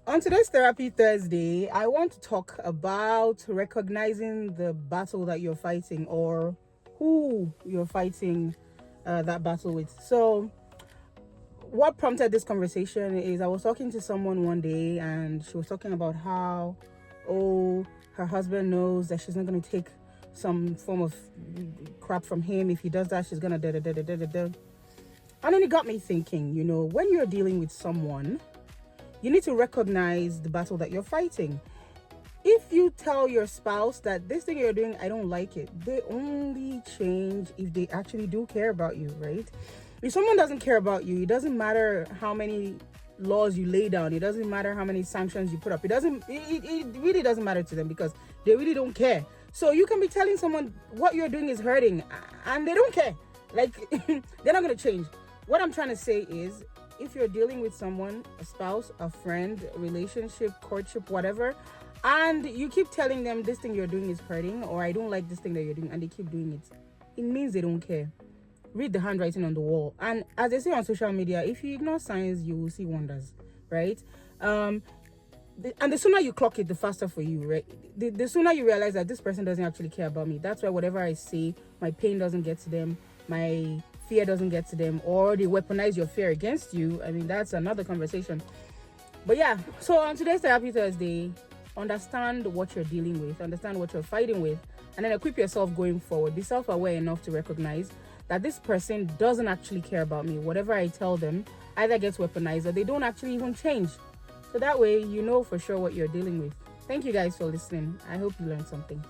On today's Therapy Thursday, I want to talk about recognizing the battle that you're fighting or who you're fighting that battle with. So, what prompted this conversation is I was talking to someone one day and she was talking about how, oh, her husband knows that she's not going to take some form of crap from him. If he does that, she's going to da da da da da da. And then it got me thinking, when you're dealing with someone, you need to recognize the battle that you're fighting. If you tell your spouse that this thing you're doing, I don't like it, they only change if they actually do care about you, right? If someone doesn't care about you, it doesn't matter how many laws you lay down, it doesn't matter how many sanctions you put up, it really doesn't matter to them because they really don't care. So you can be telling someone what you're doing is hurting and they don't care. Like, they're not going to change. What I'm trying to say is, if you're dealing with someone, a spouse, a friend, a relationship, courtship, whatever, and you keep telling them this thing you're doing is hurting, or I don't like this thing that you're doing, and they keep doing it, it means they don't care. Read the handwriting on the wall. And as they say on social media, if you ignore signs, you will see wonders, right? And the sooner you clock it, the faster for you, right? The sooner you realize that this person doesn't actually care about me. That's why whatever I say, my pain doesn't get to them, my fear doesn't get to them, or they weaponize your fear against you. I mean, that's another conversation. But yeah, so on today's Therapy Thursday, understand what you're dealing with, understand what you're fighting with, and then equip yourself going forward. Be self-aware enough to recognize that this person doesn't actually care about me. Whatever I tell them either gets weaponized or they don't actually even change. So that way, you know for sure what you're dealing with. Thank you guys for listening. I hope you learned something.